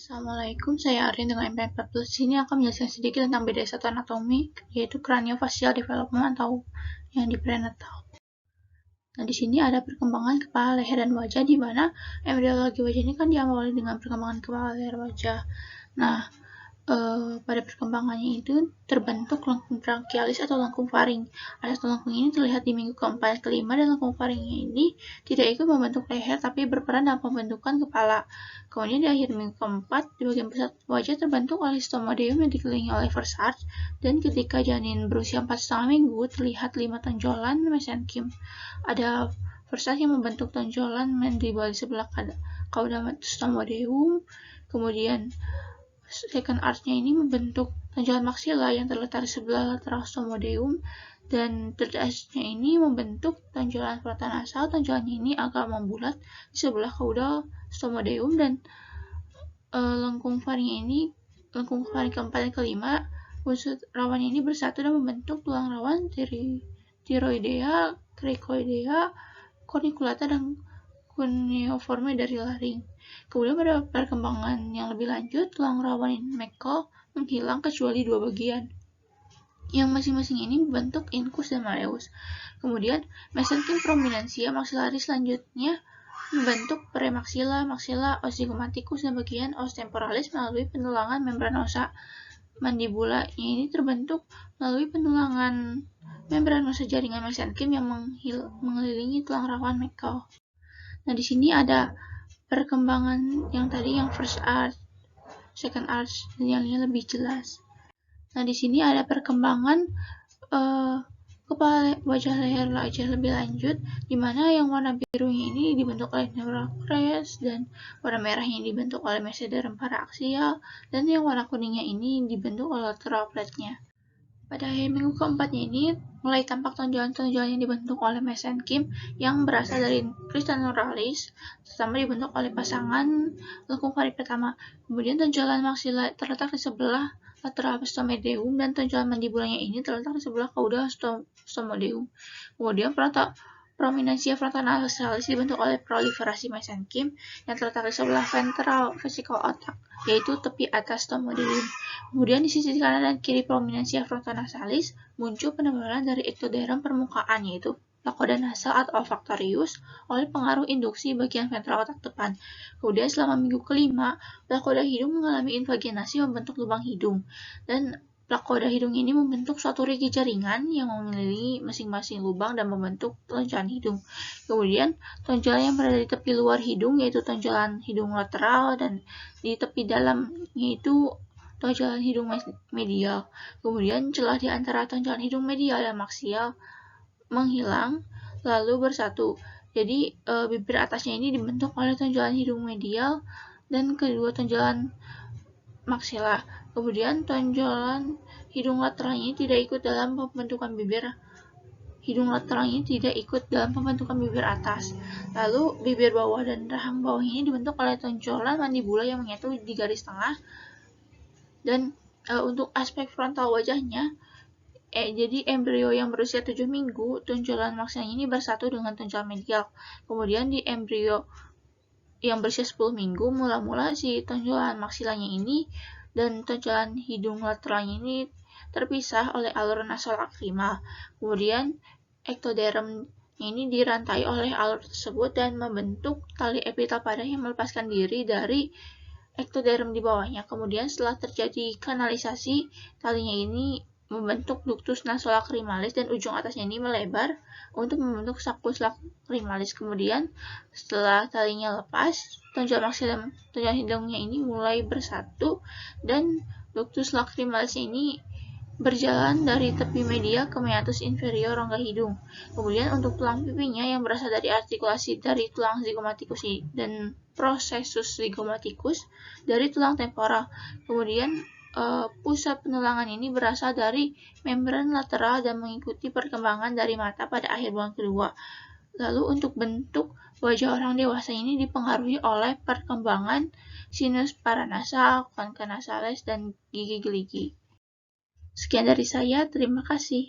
Assalamualaikum, saya Arin dengan MP14. Di sini akan menjelaskan sedikit tentang BDS atau anatomi, yaitu craniofacial development atau yang di prenatal. Nah, di sini ada perkembangan kepala, leher, dan wajah, di mana embriologi wajah ini kan diawali dengan perkembangan kepala, leher, wajah. Nah, pada perkembangannya itu terbentuk lengkung brachialis atau lengkung faring. Satu lengkung ini terlihat di minggu keempat, kelima, dan lengkung faringnya ini tidak ikut membentuk leher, tapi berperan dalam pembentukan kepala. Kemudian di akhir minggu keempat, di bagian pusat wajah terbentuk oleh stomodeum yang dikelilingi oleh first arch, dan ketika janin berusia 4,5 minggu, terlihat 5 tonjolan mesenkim. Ada first arch yang membentuk tonjolan mandibular di sebelah cauda stomodeum, kemudian second arch-nya ini membentuk tonjolan maksila yang terletak di sebelah lateral stomodeum, dan third arch-nya ini membentuk tonjolan frontonasal. Tonjolannya ini agak membulat di sebelah caudal stomodeum, dan lengkung faring keempat dan kelima, unsur rawannya ini bersatu dan membentuk tulang rawan tiroidea, cricoidea, corniculata, dan cuneiforme dari laring. Kemudian pada perkembangan yang lebih lanjut, tulang rawan Meckel menghilang kecuali dua bagian, yang masing-masing ini membentuk incus dan malleus. Kemudian mesenkim prominensia maxillaris selanjutnya membentuk premaxilla, maxilla, ozygomaticus, dan bagian os temporalis melalui pendulangan membranosa. Mandibula ini terbentuk melalui pendulangan membranosa jaringan mesenkim yang mengelilingi tulang rawan Meckel. Nah, di sini ada perkembangan yang tadi yang first arch, second arch, dan yang ini lebih jelas. Nah, di sini ada perkembangan kepala, wajah, leher, wajah lebih lanjut, di mana yang warna birunya ini dibentuk oleh neural crest, dan warna merahnya dibentuk oleh mesoderm paraaksial, dan yang warna kuningnya ini dibentuk oleh lateral plate-nya. Pada akhir minggu keempatnya ini mulai tampak tonjolan-tonjolan yang dibentuk oleh mesenkim yang berasal dari crista neuralis, terutama dibentuk oleh pasangan lengkung faring pertama. Kemudian tonjolan maksila terletak di sebelah lateral stomodeum, dan tonjolan mandibulanya ini terletak di sebelah caudal stomodeum. Kemudian prominensia frontonasalis dibentuk oleh proliferasi mesenkim yang terletak di sebelah ventral vesikel otak, yaitu tepi atas stomodeum. Kemudian di sisi kanan dan kiri prominensia frontonasalis muncul penebalan dari ektoderm permukaan, yaitu plakoda nasal atau olfaktorius, oleh pengaruh induksi bagian ventral otak depan. Kemudian selama minggu kelima, plakoda hidung mengalami invaginasi membentuk lubang hidung, dan plakoda hidung ini membentuk suatu rigi jaringan yang mengelilingi masing-masing lubang dan membentuk tonjolan hidung. Kemudian tonjolan yang berada di tepi luar hidung, yaitu tonjolan hidung lateral, dan di tepi dalamnya itu tonjolan hidung medial. Kemudian celah di antara tonjolan hidung medial dan maksial menghilang lalu bersatu. Jadi bibir atasnya ini dibentuk oleh tonjolan hidung medial dan kedua tonjolan maksila. Kemudian tonjolan hidung lateralnya tidak ikut dalam pembentukan bibir. Hidung lateralnya tidak ikut dalam pembentukan bibir atas. Lalu bibir bawah dan rahang bawah ini dibentuk oleh tonjolan mandibula yang menyatu di garis tengah. Dan untuk aspek frontal wajahnya, jadi embrio yang berusia 7 minggu, tonjolan maksilanya ini bersatu dengan tonjolan medial. Kemudian di embrio yang berusia 10 minggu, mula-mula si tonjolan maksilanya ini dan tonjolan hidung lateralnya ini terpisah oleh alur nasolacrimal. Kemudian ektoderm ini dirantai oleh alur tersebut dan membentuk tali epitel padat yang melepaskan diri dari ektoderm di bawahnya. Kemudian setelah terjadi kanalisasi, talinya ini membentuk ductus nasolacrimalis dan ujung atasnya ini melebar untuk membentuk saccus lacrimalis. Kemudian setelah talinya lepas, tonjolan maksimal, tonjolan hidungnya ini mulai bersatu, dan ductus lacrimalis ini berjalan dari tepi medial ke meatus inferior rongga hidung. Kemudian untuk tulang pipinya yang berasal dari artikulasi dari tulang zygomaticus dan processus zygomaticus dari tulang temporal. Kemudian pusat penulangan ini berasal dari membran lateral dan mengikuti perkembangan dari mata pada akhir bulan kedua. Lalu untuk bentuk wajah orang dewasa ini dipengaruhi oleh perkembangan sinus paranasal, concha nasalis, dan gigi geligi. Sekian dari saya, terima kasih.